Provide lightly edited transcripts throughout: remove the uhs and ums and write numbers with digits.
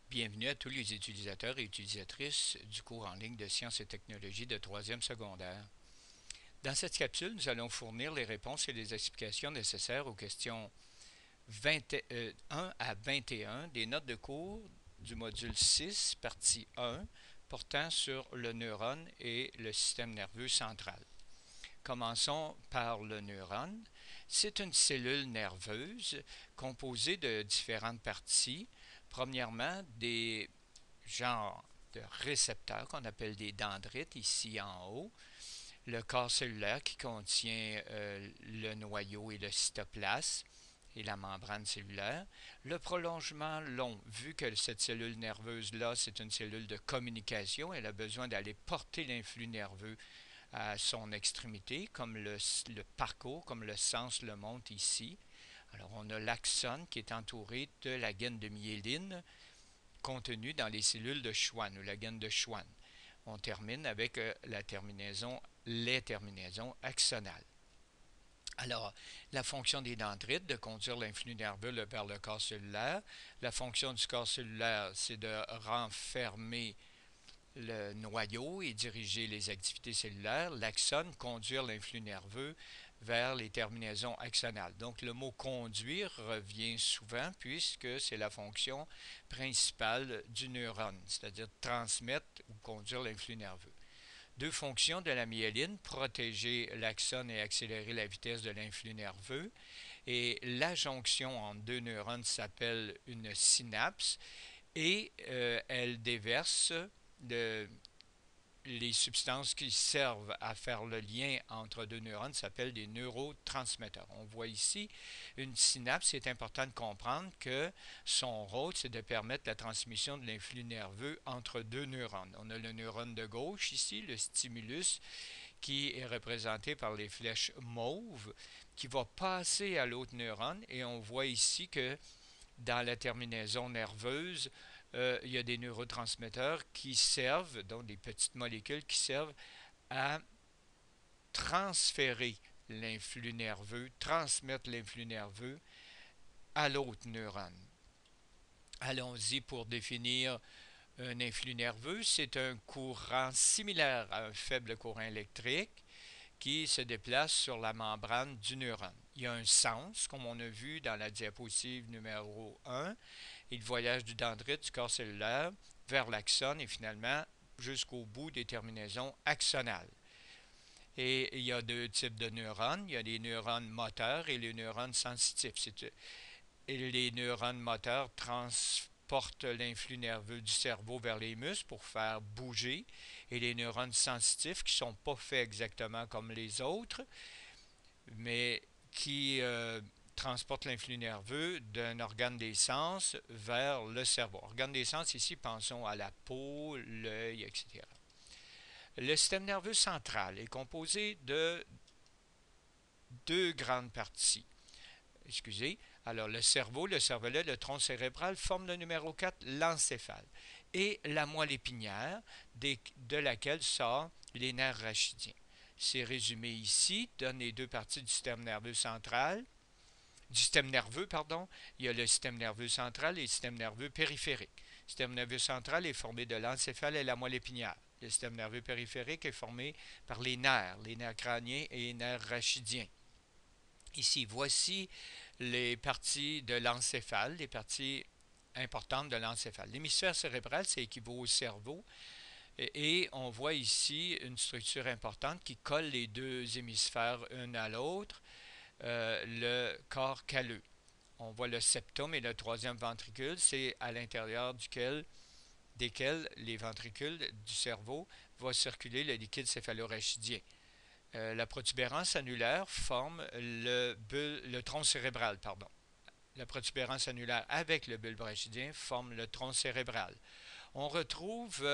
Bienvenue à tous les utilisateurs et utilisatrices du cours en ligne de sciences et technologies de troisième secondaire. Dans cette capsule, nous allons fournir les réponses et les explications nécessaires aux questions 21 à 21 des notes de cours du module 6, partie 1, portant sur le neurone et le système nerveux central. Commençons par le neurone. C'est une cellule nerveuse composée de différentes parties. Premièrement, des genres de récepteurs qu'on appelle des dendrites ici en haut, le corps cellulaire qui contient le noyau et le cytoplasme et la membrane cellulaire, le prolongement long, vu que cette cellule nerveuse-là, c'est une cellule de communication, elle a besoin d'aller porter l'influx nerveux à son extrémité, comme le parcours, comme le sens le montre ici. Alors on a l'axone qui est entouré de la gaine de myéline contenue dans les cellules de Schwann ou la gaine de Schwann. On termine avec les terminaisons axonales. Alors, la fonction des dendrites, de conduire l'influx nerveux vers le corps cellulaire. La fonction du corps cellulaire, c'est de renfermer le noyau et diriger les activités cellulaires. L'axone, conduire l'influx nerveux vers les terminaisons axonales. Donc le mot conduire revient souvent puisque c'est la fonction principale du neurone, c'est-à-dire transmettre ou conduire l'influx nerveux. Deux fonctions de la myéline, protéger l'axone et accélérer la vitesse de l'influx nerveux. Et la jonction entre deux neurones s'appelle une synapse et elle déverse de, les substances qui servent à faire le lien entre deux neurones s'appellent des neurotransmetteurs. On voit ici une synapse. C'est important de comprendre que son rôle, c'est de permettre la transmission de l'influx nerveux entre deux neurones. On a le neurone de gauche ici, le stimulus, qui est représenté par les flèches mauves, qui va passer à l'autre neurone. Et on voit ici que dans la terminaison nerveuse, il y a des neurotransmetteurs qui servent, donc des petites molécules qui servent à transférer l'influx nerveux, transmettre l'influx nerveux à l'autre neurone. Allons-y pour définir un influx nerveux. C'est un courant similaire à un faible courant électrique qui se déplace sur la membrane du neurone. Il y a un sens, comme on a vu dans la diapositive numéro 1, il voyage du dendrite du corps cellulaire vers l'axone et finalement jusqu'au bout des terminaisons axonales. Et il y a deux types de neurones. Il y a les neurones moteurs et les neurones sensitifs. Et les neurones moteurs transportent l'influx nerveux du cerveau vers les muscles pour faire bouger. Et les neurones sensitifs, qui ne sont pas faits exactement comme les autres, mais qui transportent l'influx nerveux d'un organe des sens vers le cerveau. Organe des sens, ici, pensons à la peau, l'œil, etc. Le système nerveux central est composé de deux grandes parties. Excusez. Alors, le cerveau, le cervelet, le tronc cérébral forment le numéro 4, l'encéphale. Et la moelle épinière, de laquelle sortent les nerfs rachidiens. C'est résumé ici, donne les deux parties du système nerveux central. Du système nerveux, pardon. Il y a le système nerveux central et le système nerveux périphérique. Le système nerveux central est formé de l'encéphale et la moelle épinière. Le système nerveux périphérique est formé par les nerfs crâniens et les nerfs rachidiens. Ici, voici les parties de l'encéphale, les parties importantes de l'encéphale. L'hémisphère cérébral, c'est équivaut au cerveau. Et on voit ici une structure importante qui colle les deux hémisphères un à l'autre, le corps calleux. On voit le septum et le troisième ventricule, c'est à l'intérieur desquels les ventricules du cerveau va circuler le liquide céphalorachidien. La protubérance annulaire forme le tronc cérébral, pardon. La protubérance annulaire avec le bulbe rachidien forme le tronc cérébral. On retrouve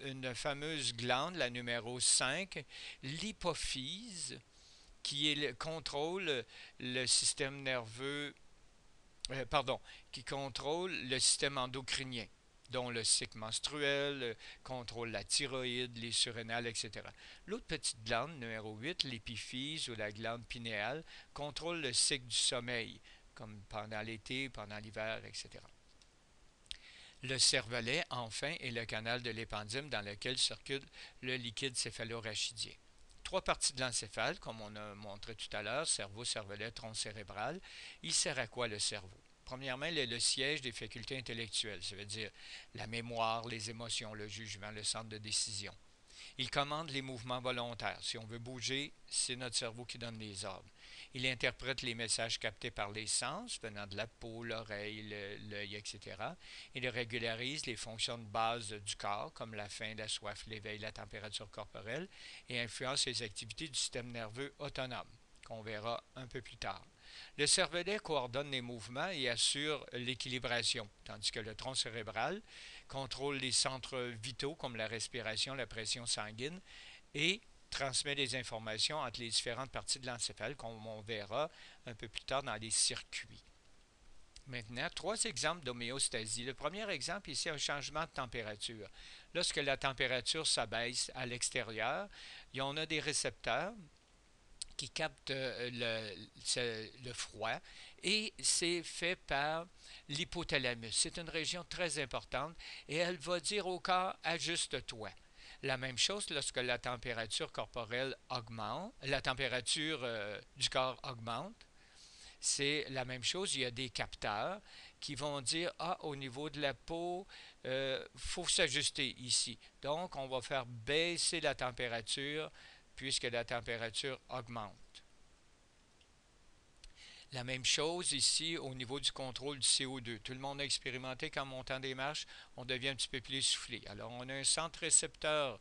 une fameuse glande, la numéro 5, l'hypophyse, contrôle le système nerveux, qui contrôle le système endocrinien, dont le cycle menstruel, contrôle la thyroïde, les surrénales, etc. L'autre petite glande, numéro 8, l'épiphyse ou la glande pinéale, contrôle le cycle du sommeil, comme pendant l'été, pendant l'hiver, etc. Le cervelet, enfin, est le canal de l'épendyme dans lequel circule le liquide céphalorachidien. Trois parties de l'encéphale, comme on a montré tout à l'heure, cerveau, cervelet, tronc cérébral. Il sert à quoi le cerveau? Premièrement, il est le siège des facultés intellectuelles, ça veut dire la mémoire, les émotions, le jugement, le centre de décision. Il commande les mouvements volontaires. Si on veut bouger, c'est notre cerveau qui donne les ordres. Il interprète les messages captés par les sens, venant de la peau, l'oreille, l'œil, etc. Il régularise les fonctions de base du corps, comme la faim, la soif, l'éveil, la température corporelle, et influence les activités du système nerveux autonome, qu'on verra un peu plus tard. Le cervelet coordonne les mouvements et assure l'équilibration, tandis que le tronc cérébral contrôle les centres vitaux comme la respiration, la pression sanguine et transmet des informations entre les différentes parties de l'encéphale, comme on verra un peu plus tard dans les circuits. Maintenant, trois exemples d'homéostasie. Le premier exemple ici, un changement de température. Lorsque la température s'abaisse à l'extérieur, on a des récepteurs qui captent le froid et c'est fait par l'hypothalamus. C'est une région très importante et elle va dire au corps ajuste-toi. La même chose lorsque la température corporelle augmente, la température du corps augmente, c'est la même chose. Il y a des capteurs qui vont dire au niveau de la peau, faut s'ajuster ici. Donc, on va faire baisser la température puisque la température augmente. La même chose ici au niveau du contrôle du CO2. Tout le monde a expérimenté qu'en montant des marches, on devient un petit peu plus essoufflé. Alors, on a un centre récepteur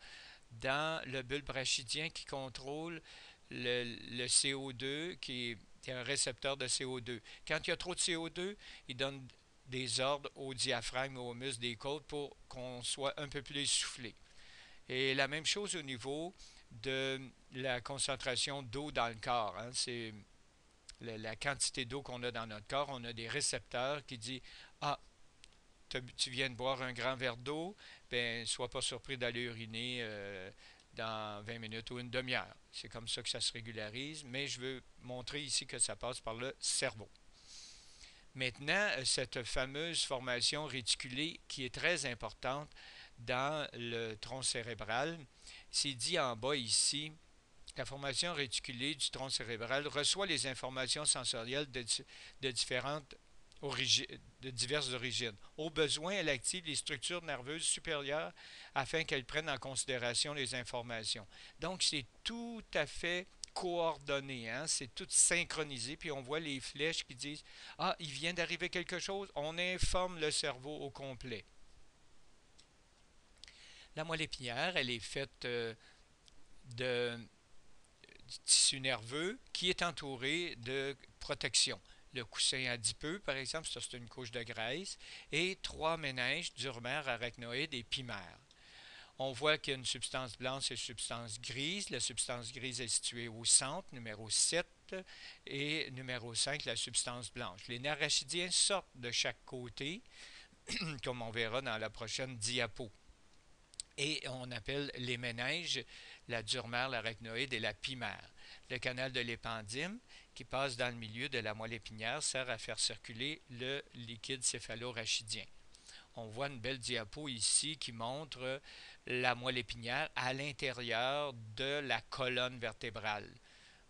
dans le bulbe rachidien qui contrôle le CO2, qui est un récepteur de CO2. Quand il y a trop de CO2, il donne des ordres au diaphragme, aux muscles des côtes pour qu'on soit un peu plus essoufflé. Et la même chose au niveau de la concentration d'eau dans le corps. C'est la quantité d'eau qu'on a dans notre corps. On a des récepteurs qui disent tu viens de boire un grand verre d'eau, ben sois pas surpris d'aller uriner dans 20 minutes ou une demi-heure. C'est comme ça que ça se régularise, mais je veux montrer ici que ça passe par le cerveau. Maintenant, cette fameuse formation réticulée qui est très importante dans le tronc cérébral, c'est dit en bas ici, la formation réticulée du tronc cérébral reçoit les informations sensorielles de diverses origines. Au besoin, elle active les structures nerveuses supérieures afin qu'elles prennent en considération les informations. Donc, c'est tout à fait coordonné, c'est tout synchronisé, puis on voit les flèches qui disent il vient d'arriver quelque chose, on informe le cerveau au complet. La moelle épinière, elle est faite de tissu nerveux qui est entouré de protection. Le coussin adipeux, par exemple, ça c'est une couche de graisse, et trois méninges, durmère, arachnoïde et pimère. On voit qu'il y a une substance blanche et une substance grise. La substance grise est située au centre, numéro 7, et numéro 5, la substance blanche. Les nerfs rachidiens sortent de chaque côté, comme on verra dans la prochaine diapo. Et on appelle les méninges la durmère, l'arachnoïde et la pimère. Le canal de l'épendyme, qui passe dans le milieu de la moelle épinière, sert à faire circuler le liquide céphalorachidien. On voit une belle diapo ici qui montre la moelle épinière à l'intérieur de la colonne vertébrale.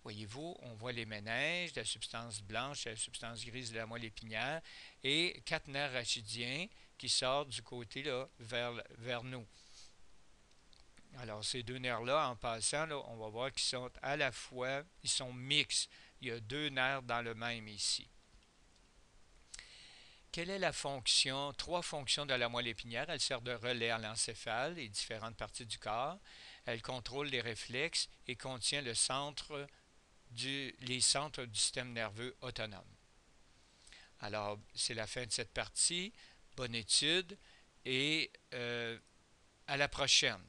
Voyez-vous, on voit les méninges, la substance blanche et la substance grise de la moelle épinière et quatre nerfs rachidiens qui sortent du côté là, vers nous. Alors, ces deux nerfs-là, en passant, là, on va voir qu'ils sont à la fois, ils sont mixtes. Il y a deux nerfs dans le même ici. Quelle est la fonction? Trois fonctions de la moelle épinière. Elle sert de relais à l'encéphale et différentes parties du corps. Elle contrôle les réflexes et contient les centres du système nerveux autonome. Alors, c'est la fin de cette partie. Bonne étude et à la prochaine.